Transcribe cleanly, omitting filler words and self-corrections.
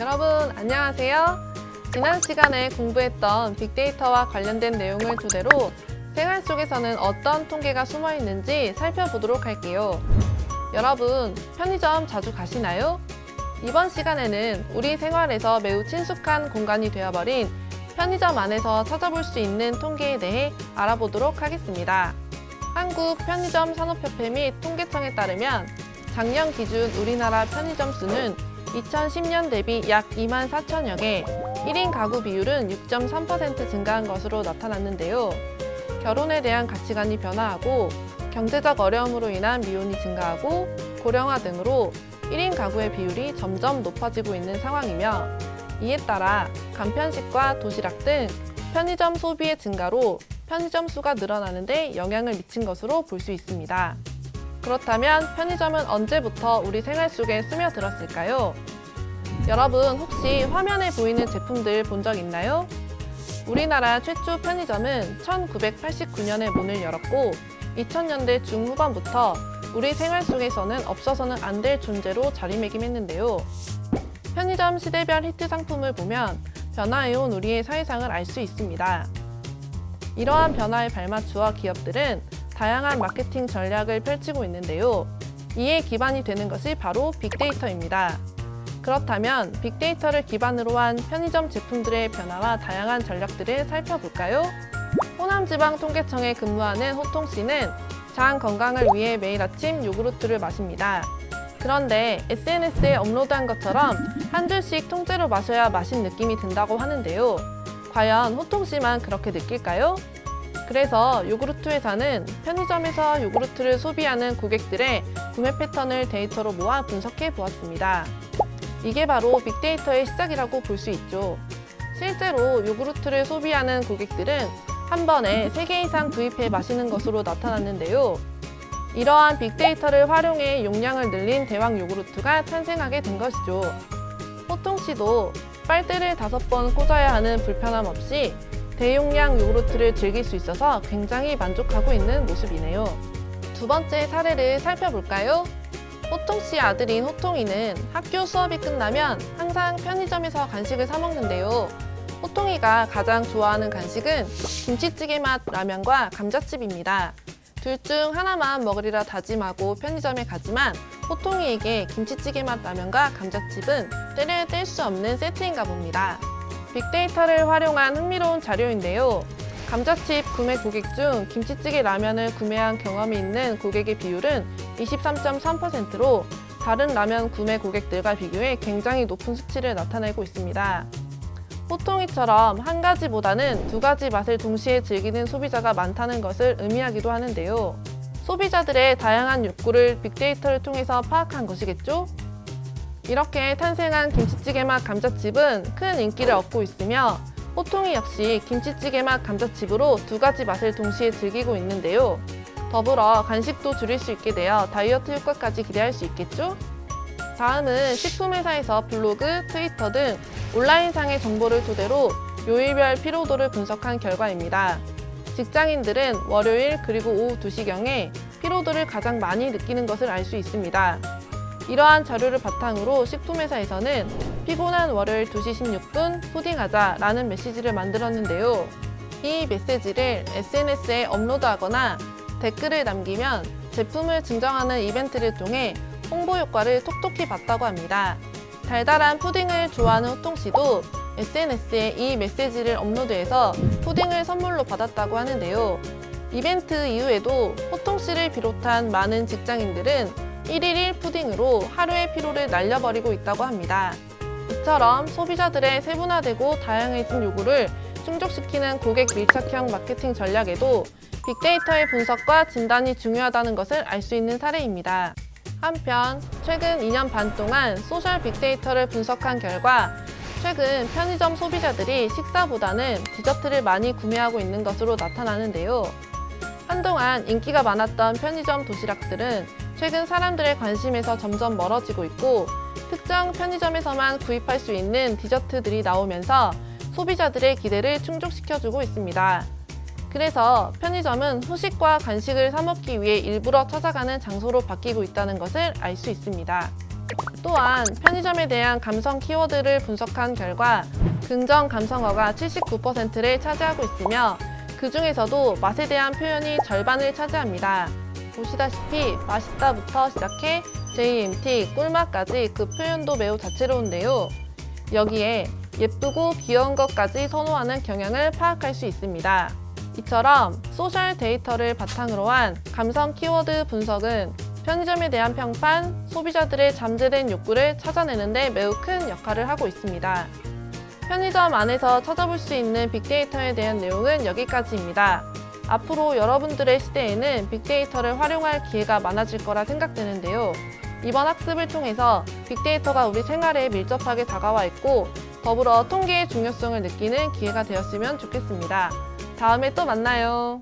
여러분 안녕하세요. 지난 시간에 공부했던 빅데이터와 관련된 내용을 토대로 생활 속에서는 어떤 통계가 숨어 있는지 살펴보도록 할게요. 여러분 편의점 자주 가시나요? 이번 시간에는 우리 생활에서 매우 친숙한 공간이 되어버린 편의점 안에서 찾아볼 수 있는 통계에 대해 알아보도록 하겠습니다. 한국 편의점 산업협회 및 통계청에 따르면 작년 기준 우리나라 편의점 수는 2010년 대비 약 2만 4천여 개, 1인 가구 비율은 6.3% 증가한 것으로 나타났는데요. 결혼에 대한 가치관이 변화하고 경제적 어려움으로 인한 미혼이 증가하고 고령화 등으로 1인 가구의 비율이 점점 높아지고 있는 상황이며, 이에 따라 간편식과 도시락 등 편의점 소비의 증가로 편의점 수가 늘어나는 데 영향을 미친 것으로 볼 수 있습니다. 그렇다면 편의점은 언제부터 우리 생활 속에 스며들었을까요? 여러분 혹시 화면에 보이는 제품들 본 적 있나요? 우리나라 최초 편의점은 1989년에 문을 열었고 2000년대 중후반부터 우리 생활 속에서는 없어서는 안 될 존재로 자리매김했는데요. 편의점 시대별 히트 상품을 보면 변화해온 우리의 사회상을 알 수 있습니다. 이러한 변화에 발맞추어 기업들은 다양한 마케팅 전략을 펼치고 있는데요. 이에 기반이 되는 것이 바로 빅데이터입니다. 그렇다면 빅데이터를 기반으로 한 편의점 제품들의 변화와 다양한 전략들을 살펴볼까요? 호남지방통계청에 근무하는 호통 씨는 장 건강을 위해 매일 아침 요구르트를 마십니다. 그런데 SNS에 업로드한 것처럼 한 줄씩 통째로 마셔야 마신 느낌이 든다고 하는데요. 과연 호통 씨만 그렇게 느낄까요? 그래서 요구르트 회사는 편의점에서 요구르트를 소비하는 고객들의 구매 패턴을 데이터로 모아 분석해 보았습니다. 이게 바로 빅데이터의 시작이라고 볼 수 있죠. 실제로 요구르트를 소비하는 고객들은 한 번에 3개 이상 구입해 마시는 것으로 나타났는데요. 이러한 빅데이터를 활용해 용량을 늘린 대왕 요구르트가 탄생하게 된 것이죠. 호통 씨도 빨대를 5번 꽂아야 하는 불편함 없이 대용량 요구르트를 즐길 수 있어서 굉장히 만족하고 있는 모습이네요. 두 번째 사례를 살펴볼까요? 호통 씨 아들인 호통이는 학교 수업이 끝나면 항상 편의점에서 간식을 사 먹는데요. 호통이가 가장 좋아하는 간식은 김치찌개 맛 라면과 감자칩입니다. 둘 중 하나만 먹으리라 다짐하고 편의점에 가지만 호통이에게 김치찌개 맛 라면과 감자칩은 때려 뗄 수 없는 세트인가 봅니다. 빅데이터를 활용한 흥미로운 자료인데요. 감자칩 구매 고객 중 김치찌개 라면을 구매한 경험이 있는 고객의 비율은 23.3%로 다른 라면 구매 고객들과 비교해 굉장히 높은 수치를 나타내고 있습니다. 호통이처럼 한 가지보다는 두 가지 맛을 동시에 즐기는 소비자가 많다는 것을 의미하기도 하는데요. 소비자들의 다양한 욕구를 빅데이터를 통해서 파악한 것이겠죠? 이렇게 탄생한 김치찌개 맛 감자칩은 큰 인기를 얻고 있으며 호통이 역시 김치찌개 맛 감자칩으로 두 가지 맛을 동시에 즐기고 있는데요. 더불어 간식도 줄일 수 있게 되어 다이어트 효과까지 기대할 수 있겠죠? 다음은 식품회사에서 블로그, 트위터 등 온라인상의 정보를 토대로 요일별 피로도를 분석한 결과입니다. 직장인들은 월요일 그리고 오후 2시경에 피로도를 가장 많이 느끼는 것을 알 수 있습니다. 이러한 자료를 바탕으로 식품회사에서는 피곤한 월요일 2시 16분 푸딩하자 라는 메시지를 만들었는데요. 이 메시지를 SNS에 업로드하거나 댓글을 남기면 제품을 증정하는 이벤트를 통해 홍보 효과를 톡톡히 봤다고 합니다. 달달한 푸딩을 좋아하는 호통 씨도 SNS에 이 메시지를 업로드해서 푸딩을 선물로 받았다고 하는데요. 이벤트 이후에도 호통 씨를 비롯한 많은 직장인들은 1일 1푸딩으로 하루의 피로를 날려버리고 있다고 합니다. 이처럼 소비자들의 세분화되고 다양해진 요구를 충족시키는 고객 밀착형 마케팅 전략에도 빅데이터의 분석과 진단이 중요하다는 것을 알 수 있는 사례입니다. 한편 최근 2년 반 동안 소셜 빅데이터를 분석한 결과 최근 편의점 소비자들이 식사보다는 디저트를 많이 구매하고 있는 것으로 나타나는데요. 한동안 인기가 많았던 편의점 도시락들은 최근 사람들의 관심에서 점점 멀어지고 있고 특정 편의점에서만 구입할 수 있는 디저트들이 나오면서 소비자들의 기대를 충족시켜주고 있습니다. 그래서 편의점은 후식과 간식을 사 먹기 위해 일부러 찾아가는 장소로 바뀌고 있다는 것을 알 수 있습니다. 또한 편의점에 대한 감성 키워드를 분석한 결과 긍정 감성어가 79%를 차지하고 있으며 그 중에서도 맛에 대한 표현이 절반을 차지합니다. 보시다시피 맛있다부터 시작해 JMT, 꿀맛까지 그 표현도 매우 다채로운데요. 여기에 예쁘고 귀여운 것까지 선호하는 경향을 파악할 수 있습니다. 이처럼 소셜 데이터를 바탕으로 한 감성 키워드 분석은 편의점에 대한 평판, 소비자들의 잠재된 욕구를 찾아내는 데 매우 큰 역할을 하고 있습니다. 편의점 안에서 찾아볼 수 있는 빅데이터에 대한 내용은 여기까지입니다. 앞으로 여러분들의 시대에는 빅데이터를 활용할 기회가 많아질 거라 생각되는데요. 이번 학습을 통해서 빅데이터가 우리 생활에 밀접하게 다가와 있고 더불어 통계의 중요성을 느끼는 기회가 되었으면 좋겠습니다. 다음에 또 만나요.